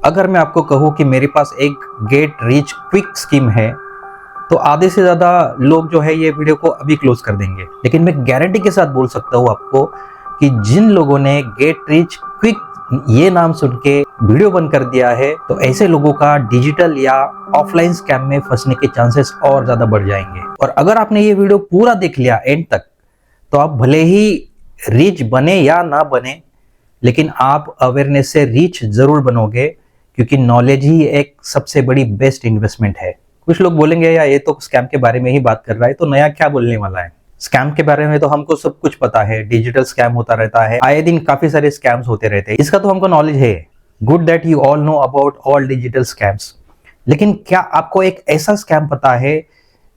अगर मैं आपको कहूँ कि मेरे पास एक गेट रिच क्विक स्कीम है तो आधे से ज़्यादा लोग जो है ये वीडियो को अभी क्लोज कर देंगे। लेकिन मैं गारंटी के साथ बोल सकता हूँ आपको कि जिन लोगों ने गेट रिच क्विक ये नाम सुन के वीडियो बंद कर दिया है तो ऐसे लोगों का डिजिटल या ऑफलाइन स्कैम में फंसने के चांसेस और ज़्यादा बढ़ जाएंगे। और अगर आपने ये वीडियो पूरा देख लिया एंड तक तो आप भले ही रिच बने या ना बने लेकिन आप अवेयरनेस से रिच जरूर बनोगे, क्योंकि नॉलेज ही एक सबसे बड़ी बेस्ट इन्वेस्टमेंट है। कुछ लोग बोलेंगे यार ये तो स्कैम के बारे में ही बात कर रहा है, तो नया क्या बोलने वाला है। स्कैम के बारे में तो हमको सब कुछ पता है, डिजिटल स्कैम होता रहता है, आए दिन काफी सारे स्कैम्स होते रहते हैं, इसका तो हमको नॉलेज है। Good that you all know about all digital scams. लेकिन क्या आपको एक ऐसा स्कैम पता है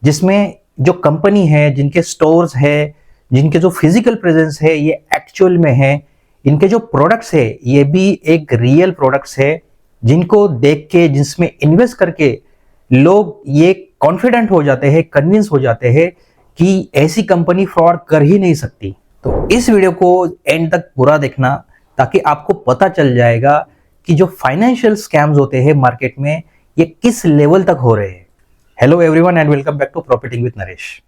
जिसमें जो कंपनी है, जिनके स्टोर्स है, जिनके जो फिजिकल प्रेजेंस है ये एक्चुअल में है, इनके जो प्रोडक्ट्स है ये भी एक रियल प्रोडक्ट्स है, जिनको देख के जिसमें इन्वेस्ट करके लोग ये कॉन्फिडेंट हो जाते हैं, कन्विंस हो जाते हैं कि ऐसी कंपनी फ्रॉड कर ही नहीं सकती। तो इस वीडियो को एंड तक पूरा देखना ताकि आपको पता चल जाएगा कि जो फाइनेंशियल स्कैम्स होते हैं मार्केट में ये किस लेवल तक हो रहे हैं। Hello everyone and welcome back to property with Naresh.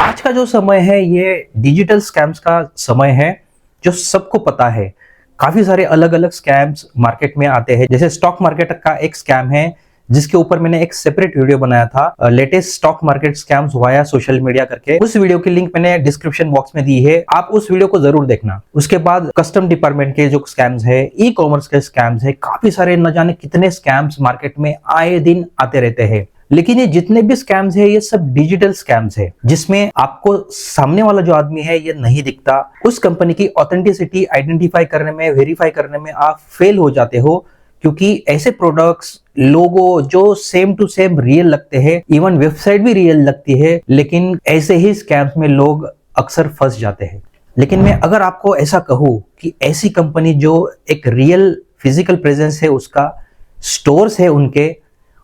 आज का जो समय है ये डिजिटल स्कैम्स का समय है, जो सबको पता है। काफी सारे अलग अलग स्कैम्स मार्केट में आते हैं, जैसे स्टॉक मार्केट का एक स्कैम है जिसके ऊपर मैंने एक सेपरेट वीडियो बनाया था, latest stock market scams via social media करके। उस वीडियो की लिंक मैंने डिस्क्रिप्शन बॉक्स में दी है, आप उस वीडियो को जरूर देखना। उसके बाद कस्टम डिपार्टमेंट के जो स्कैम्स है, ई कॉमर्स के स्कैम्स है, काफी सारे न जाने कितने स्कैम्स मार्केट में आए दिन आते रहते हैं। लेकिन ये जितने भी स्कैम्स है ये सब डिजिटल स्कैम्स है, जिसमें आपको सामने वाला जो आदमी है ये नहीं दिखता। उस कंपनी की ऑथेंटिसिटी आइडेंटिफाई करने में, वेरीफाई करने में आप फेल हो जाते हो, क्योंकि ऐसे प्रोडक्ट्स लोगो जो सेम टू सेम रियल लगते हैं, इवन वेबसाइट भी रियल लगती है, लेकिन ऐसे ही स्कैम्स में लोग अक्सर फंस जाते हैं। लेकिन मैं अगर आपको ऐसा कहूँ कि ऐसी कंपनी जो एक रियल फिजिकल प्रेजेंस है, उसका स्टोर्स है उनके,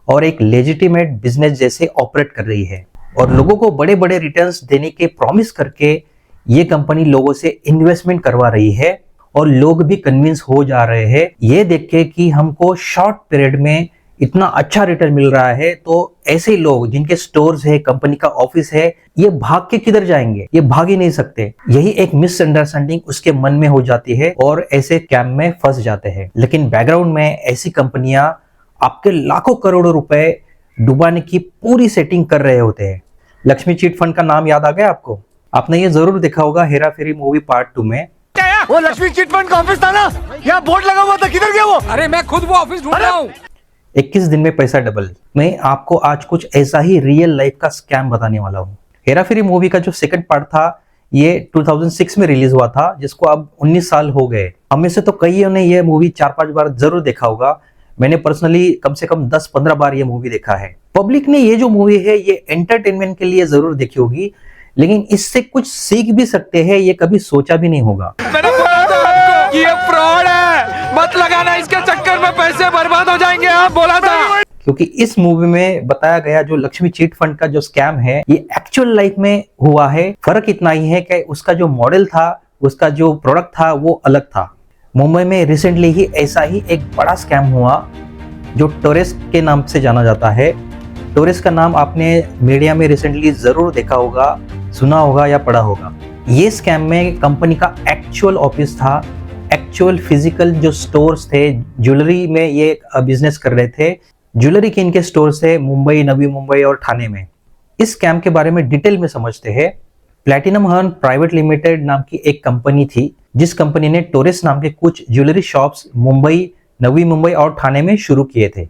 और एक लेजिटिमेट बिजनेस जैसे ऑपरेट कर रही है और लोगों को बड़े बड़े रिटर्न्स देने के प्रॉमिस करके ये कंपनी लोगों से इन्वेस्टमेंट करवा रही है, और लोग भी कन्विंस हो जा रहे हैं ये देख के कि हमको शॉर्ट पीरियड में इतना अच्छा रिटर्न मिल रहा है, तो ऐसे लोग जिनके स्टोर्स है, कंपनी का ऑफिस है, ये भाग के किधर जाएंगे? ये भाग ही नहीं सकते। यही एक मिसअंडरस्टैंडिंग उसके मन में हो जाती है और ऐसे स्कैम में फंस जाते हैं। लेकिन बैकग्राउंड में ऐसी कंपनियां आपके लाखों करोड़ों रुपए डुबाने की पूरी सेटिंग कर रहे होते हैं। लक्ष्मी चिट फंड का नाम याद आ गया आपको? आपने ये जरूर देखा होगा हेरा फेरी मूवी पार्ट 2 में। वो लक्ष्मी चिट फंड का ऑफिस था ना, यहाँ बोर्ड लगा हुआ था, किधर गया वो? अरे मैं खुद वो ऑफिस ढूंढ रहा हूँ। 21 दिन में पैसा डबल। मैं आपको आज कुछ ऐसा ही रियल लाइफ का स्कैम बताने वाला हूँ। हेरा फेरी मूवी का जो सेकंड पार्ट था ये 2006 में रिलीज हुआ था, जिसको अब 19 साल हो गए। हम में से तो कईयों ने ये मूवी 4-5 बार जरूर देखा होगा। मैंने पर्सनली कम से कम 10-15 बार ये मूवी देखा है। पब्लिक ने ये जो मूवी है ये एंटरटेनमेंट के लिए जरूर देखी होगी, लेकिन इससे कुछ सीख भी सकते हैं ये कभी सोचा भी नहीं होगा। मैंने बोला था आपको कि ये फ्रॉड है, मत लगाना, इसके चक्कर में पैसे बर्बाद हो जाएंगे, आप बोला था। क्योंकि इस मूवी में बताया गया जो लक्ष्मी चिट फंड का जो स्कैम है ये एक्चुअल लाइफ में हुआ है। फर्क इतना ही है कि उसका जो मॉडल था, उसका जो प्रोडक्ट था वो अलग था। मुंबई में रिसेंटली ही ऐसा ही एक बड़ा स्कैम हुआ जो टोरेस के नाम से जाना जाता है। टोरेस का नाम आपने मीडिया में रिसेंटली जरूर देखा होगा, सुना होगा या पढ़ा होगा। ये स्कैम में कंपनी का एक्चुअल ऑफिस था, एक्चुअल फिजिकल जो स्टोर्स थे, ज्वेलरी में ये बिजनेस कर रहे थे। ज्वेलरी के इनके स्टोर्स है मुंबई, नवी मुंबई और ठाणे में। इस स्कैम के बारे में डिटेल में समझते हैं। प्लैटिनम हर्न प्राइवेट लिमिटेड नाम की एक कंपनी थी, जिस कंपनी ने टोरेस नाम के कुछ ज्वेलरी शॉप्स मुंबई, नवी मुंबई और ठाणे में शुरू किए थे।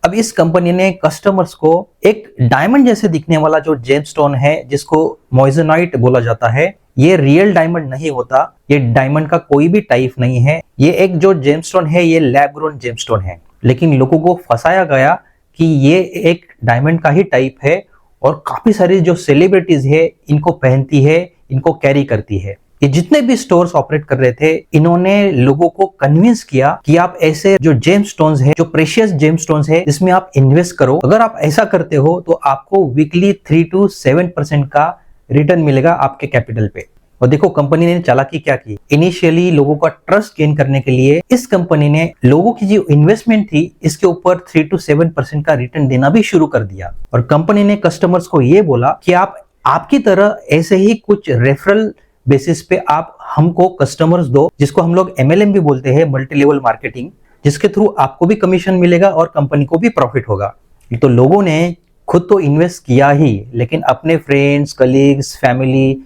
अब इस कंपनी ने कस्टमर्स को एक डायमंड जैसे दिखने वाला जो जेमस्टोन है, जिसको मोइजोनाइट बोला जाता है, ये रियल डायमंड नहीं होता, ये डायमंड का कोई भी टाइप नहीं है। ये एक जो जेमस्टोन है ये लैब ग्रोन जेमस्टोन है। लेकिन लोगों को फंसाया गया कि ये एक डायमंड का ही टाइप है, और काफी सारी जो सेलिब्रिटीज है इनको पहनती है, इनको कैरी करती है। ये जितने भी स्टोर्स ऑपरेट कर रहे थे, इन्होंने लोगों को कन्विंस किया कि आप ऐसे जो जेम स्टोन्स है, जो प्रेशियस जेम स्टोन्स है, इसमें आप इन्वेस्ट करो। अगर आप ऐसा करते हो तो आपको वीकली 3 to 7% का रिटर्न मिलेगा आपके कैपिटल पे। और देखो कंपनी ने चालाकी क्या की, इनिशियली लोगों का ट्रस्ट गेन करने के लिए इस कंपनी ने लोगों की जो इन्वेस्टमेंट थी इसके ऊपर 3 to 7% का रिटर्न देना भी शुरू कर दिया। और कंपनी ने कस्टमर्स को ये बोला कि आप आपकी तरह ऐसे ही कुछ रेफरल बेसिस पे आप हमको कस्टमर्स दो, जिसको हम लोग MLM भी बोलते हैं, मल्टी लेवल मार्केटिंग, जिसके थ्रू आपको भी कमीशन मिलेगा और कंपनी को भी प्रॉफिट होगा। तो लोगों ने खुद तो इन्वेस्ट किया ही, लेकिन अपने फ्रेंड्स, कलीग्स, फैमिली,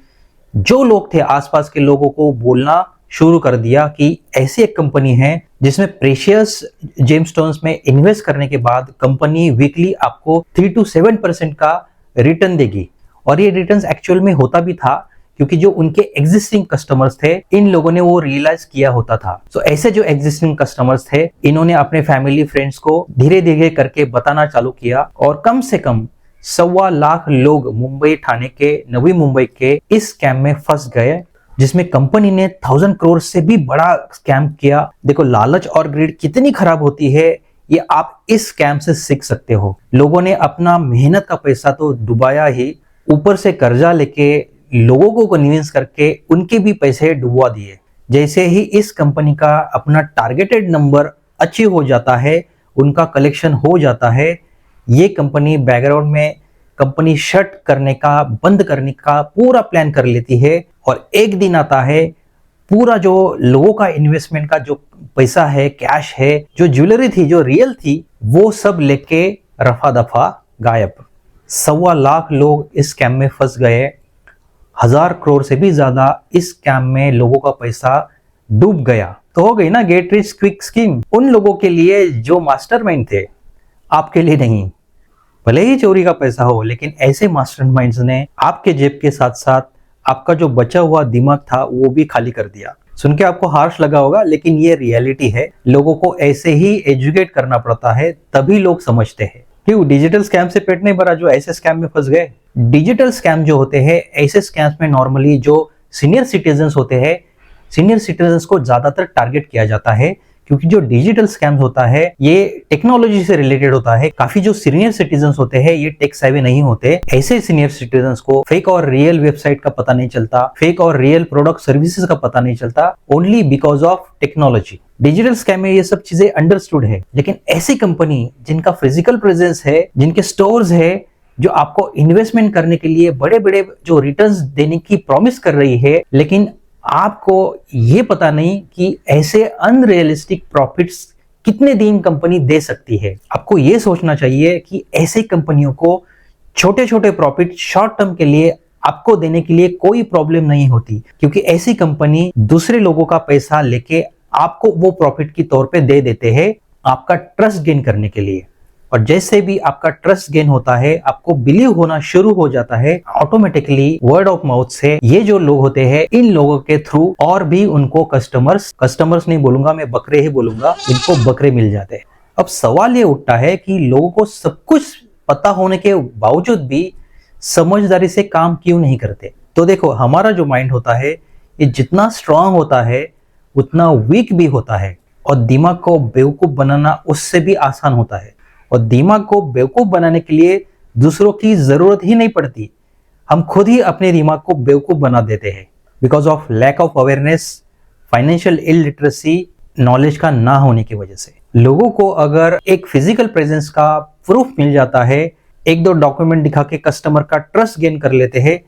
जो लोग थे आसपास के लोगों को बोलना शुरू कर दिया कि ऐसी एक कंपनी है जिसमें प्रेशियस जेमस्टोन्स में इन्वेस्ट करने के बाद कंपनी वीकली आपको 3 to 7% का रिटर्न देगी। और ये रिटर्न्स एक्चुअल में होता भी था, क्योंकि जो उनके एग्जिस्टिंग कस्टमर्स थे इन लोगों ने वो रियलाइज किया होता था। तो ऐसे जो एग्जिस्टिंग कस्टमर्स थे इन्होंने अपने फैमिली फ्रेंड्स को धीरे धीरे करके बताना चालू किया और कम से कम 1.25 लाख लोग मुंबई, ठाणे के, नवी मुंबई के इस स्कैम में फंस गए, जिसमें कंपनी ने 1000 करोड़ से भी बड़ा स्कैम किया। देखो लालच और ग्रीड कितनी खराब होती है ये आप इस स्कैम से सीख सकते हो। लोगों ने अपना मेहनत का पैसा तो डुबाया ही, ऊपर से कर्जा लेके लोगों को कन्विंस करके उनके भी पैसे डुबवा दिए। जैसे ही इस कंपनी का अपना टारगेटेड नंबर अचीव हो जाता है, उनका कलेक्शन हो जाता है, ये कंपनी बैकग्राउंड में कंपनी शट करने का, बंद करने का पूरा प्लान कर लेती है। और एक दिन आता है, पूरा जो लोगों का इन्वेस्टमेंट का जो पैसा है, कैश है, जो ज्वेलरी थी, जो रियल थी, वो सब लेके रफा दफा गायब। 1.25 लाख लोग इस स्कैम में फंस गए। 1000 करोड़ से भी ज्यादा इस स्कैम में लोगों का पैसा डूब गया। तो हो गई ना गेट रिच क्विक स्कीम उन लोगों के लिए जो मास्टरमाइंड थे, आपके लिए नहीं। भले ही चोरी का पैसा हो, लेकिन ऐसे मास्टरमाइंड्स ने आपके जेब के साथ साथ आपका जो बचा हुआ दिमाग था वो भी खाली कर दिया। सुन के आपको हार्श लगा होगा, लेकिन ये रियलिटी है। लोगों को ऐसे ही एजुकेट करना पड़ता है, तभी लोग समझते हैं। क्यों डिजिटल स्कैम से पेट नहीं भरा जो ऐसे स्कैम में फंस गए? डिजिटल स्कैम जो होते हैं, ऐसे स्कैम्स में नॉर्मली जो सीनियर सिटीजन्स होते हैं, सीनियर सिटीजन्स को ज्यादातर टारगेट किया जाता है, क्योंकि जो डिजिटल स्कैम्स होता है ये टेक्नोलॉजी से रिलेटेड होता है। काफी जो सीनियर सिटीजन्स होते हैं ये टेक सेवी नहीं होते। ऐसे सीनियर सिटीजन्स को फेक और रियल वेबसाइट का पता नहीं चलता, फेक और रियल प्रोडक्ट सर्विसेज का पता नहीं चलता, only because of technology. Digital scam में ये सब चीजें अंडरस्टूड है, लेकिन ऐसी कंपनी जिनका फिजिकल प्रेजेंस है, जिनके स्टोर्स है, जो आपको इन्वेस्टमेंट करने के लिए बड़े बड़े जो रिटर्न्स देने की प्रॉमिस कर रही है, लेकिन आपको ये पता नहीं कि ऐसे अनरियलिस्टिक प्रॉफिट्स कितने दिन कंपनी दे सकती है। आपको ये सोचना चाहिए कि ऐसी कंपनियों को छोटे छोटे प्रॉफिट शॉर्ट टर्म के लिए आपको देने के लिए कोई प्रॉब्लम नहीं होती, क्योंकि ऐसी कंपनी दूसरे लोगों का पैसा लेके आपको वो प्रॉफिट की तौर पे दे देते हैं आपका ट्रस्ट गेन करने के लिए। और जैसे भी आपका ट्रस्ट गेन होता है, आपको बिलीव होना शुरू हो जाता है, ऑटोमेटिकली वर्ड ऑफ माउथ से ये जो लोग होते हैं, इन लोगों के थ्रू और भी उनको कस्टमर्स नहीं बोलूंगा मैं, बकरे ही बोलूंगा, इनको बकरे मिल जाते हैं। अब सवाल ये उठता है कि लोगों को सब कुछ पता होने के बावजूद भी समझदारी से काम क्यों नहीं करते? तो देखो हमारा जो माइंड होता है ये जितना स्ट्रांग होता है उतना वीक भी होता है, और दिमाग को बेवकूफ बनाना उससे भी आसान होता है। और दिमाग को बेवकूफ बनाने के लिए दूसरों की जरूरत ही नहीं पड़ती, हम खुद ही अपने दिमाग को बेवकूफ बना देते हैं, because of lack of awareness, financial illiteracy, knowledge का ना होने की वजह से। लोगों को अगर एक फिजिकल प्रेजेंस का प्रूफ मिल जाता है, 1-2 डॉक्यूमेंट दिखा के कस्टमर का ट्रस्ट गेन कर लेते हैं,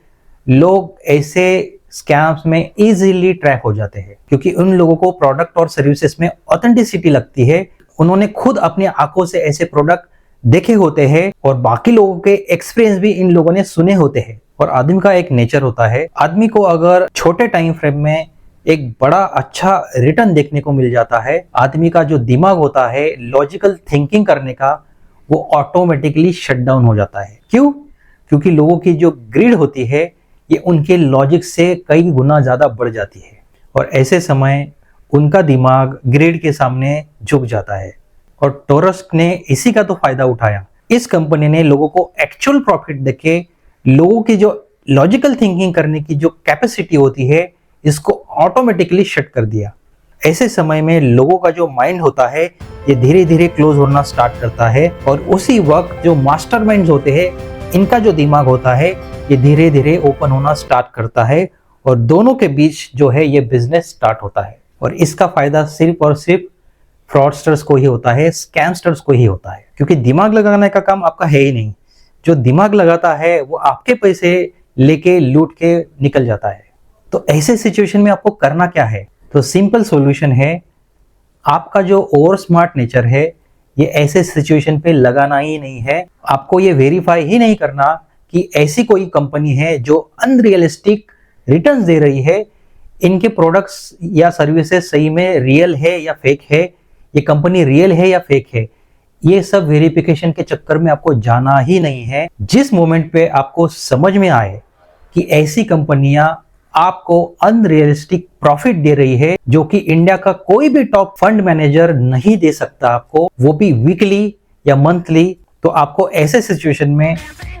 लोग ऐसे स्कैम्स में इजीली ट्रैप हो जाते हैं, क्योंकि उन लोगों को प्रोडक्ट और सर्विसेज में ऑथेंटिसिटी लगती है। उन्होंने खुद अपनी आंखों से ऐसे प्रोडक्ट देखे होते हैं और बाकी लोगों के एक्सपीरियंस भी इन लोगों ने सुने होते हैं। और आदमी का एक नेचर होता है, आदमी को अगर छोटे टाइम फ्रेम में एक बड़ा अच्छा रिटर्न देखने को मिल जाता है, आदमी का जो दिमाग होता है लॉजिकल थिंकिंग करने का, वो ऑटोमेटिकली शट डाउन हो जाता है। क्यों? क्योंकि लोगों की जो ग्रीड होती है ये उनके लॉजिक से कई गुना ज्यादा बढ़ जाती है, और ऐसे समय उनका दिमाग ग्रेड के सामने झुक जाता है। और टोरस ने इसी का तो फायदा उठाया। इस कंपनी ने लोगों को एक्चुअल प्रॉफिट देके लोगों की जो लॉजिकल थिंकिंग करने की जो कैपेसिटी होती है इसको ऑटोमेटिकली शट कर दिया। ऐसे समय में लोगों का जो माइंड होता है ये धीरे धीरे क्लोज होना स्टार्ट करता है, और उसी वक्त जो मास्टरमाइंड्स होते हैं इनका जो दिमाग होता है ये धीरे धीरे ओपन होना स्टार्ट करता है, और दोनों के बीच जो है ये बिजनेस स्टार्ट होता है। और इसका फायदा सिर्फ और सिर्फ फ्रॉडस्टर्स को ही होता है, स्कैमस्टर्स को ही होता है, क्योंकि दिमाग लगाने का काम आपका है ही नहीं। जो दिमाग लगाता है वो आपके पैसे लेके लूट के निकल जाता है। तो ऐसे सिचुएशन में आपको करना क्या है? तो सिंपल सॉल्यूशन है, आपका जो ओवर स्मार्ट नेचर है ये ऐसे सिचुएशन पे लगाना ही नहीं है। आपको ये वेरीफाई ही नहीं करना कि ऐसी कोई कंपनी है जो अनरियलिस्टिक रिटर्न्स दे रही है, इनके प्रोडक्ट्स या सर्विसेज सही में रियल है या फेक है, ये कंपनी रियल है या फेक है। ये सब वेरिफिकेशन के चक्कर में आपको जाना ही नहीं है। जिस मोमेंट पे आपको समझ में आए कि ऐसी कंपनियां आपको अनरियलिस्टिक प्रॉफिट दे रही है, जो कि इंडिया का कोई भी टॉप फंड मैनेजर नहीं दे सकता आपको, वो भी वीकली या मंथली, तो आपको ऐसे सिचुएशन में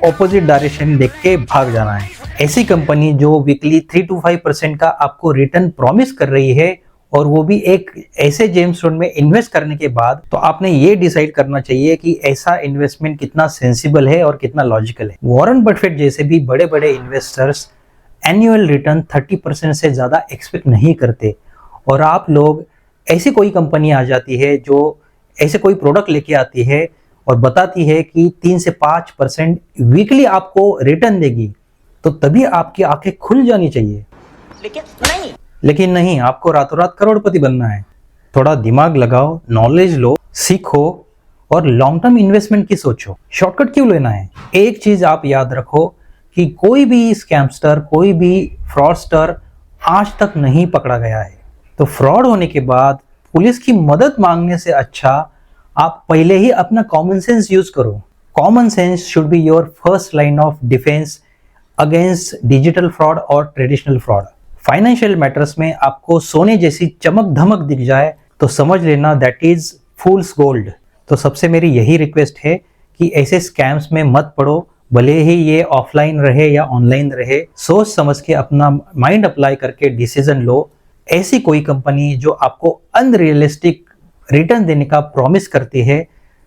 ऑपोजिट डायरेक्शन देख के भाग जाना है। ऐसी कंपनी जो वीकली 3 to 5% का आपको रिटर्न प्रॉमिस कर रही है, और वो भी एक ऐसे जेमस्टोन में इन्वेस्ट करने के बाद, तो आपने ये डिसाइड करना चाहिए कि ऐसा इन्वेस्टमेंट कितना सेंसिबल है और कितना लॉजिकल है। वॉरेन बफेट जैसे भी बड़े बड़े इन्वेस्टर्स एनुअल रिटर्न 30% से ज़्यादा एक्सपेक्ट नहीं करते, और आप लोग ऐसी कोई कंपनी आ जाती है जो ऐसे कोई प्रोडक्ट लेके आती है और बताती है कि 3 से 5% वीकली आपको रिटर्न देगी, तो तभी आपकी आंखें खुल जानी चाहिए। लेकिन नहीं, आपको रातों रात करोड़पति बनना है। थोड़ा दिमाग लगाओ, नॉलेज लो, सीखो और लॉन्ग टर्म इन्वेस्टमेंट की सोचो। शॉर्टकट क्यों लेना है? एक चीज आप याद रखो कि कोई भी स्कैमस्टर, कोई भी फ्रॉडस्टर आज तक नहीं पकड़ा गया है। तो फ्रॉड होने के बाद पुलिस की मदद मांगने से अच्छा आप पहले ही अपना कॉमन सेंस यूज करो। Common sense should be your first line of defence against digital fraud और ट्रेडिशनल फ्रॉड। फाइनेंशियल मैटर्स में आपको सोने जैसी चमक धमक दिख जाए तो समझ लेना दैट इज फूल्स गोल्ड। तो सबसे मेरी यही रिक्वेस्ट है कि ऐसे स्कैम्स में मत पड़ो, भले ही ये ऑफलाइन रहे या ऑनलाइन रहे। सोच समझ के अपना माइंड अप्लाई करके डिसीजन लो। ऐसी कोई कंपनी जो आपको अनरियलिस्टिक रिटर्न देने का प्रॉमिस करती है,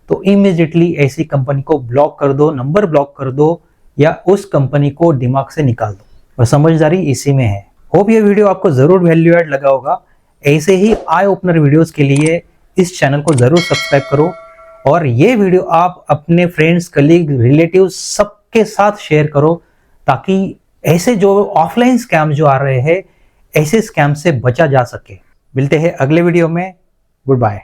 तो इमीडिएटली ऐसी कंपनी को ब्लॉक कर दो, नंबर ब्लॉक कर दो, या उस कंपनी को दिमाग से निकाल दो। और समझदारी इसी में है। होप ये वीडियो आपको जरूर वैल्यू एड लगा होगा। ऐसे ही आई ओपनर वीडियोस के लिए इस चैनल को जरूर सब्सक्राइब करो, और ये वीडियो आप अपने फ्रेंड्स, कलीग, रिलेटिव्स सबके साथ शेयर करो, ताकि ऐसे जो ऑफलाइन स्कैम जो आ रहे हैं, ऐसे स्कैम से बचा जा सके। मिलते हैं अगले वीडियो में। Good bye.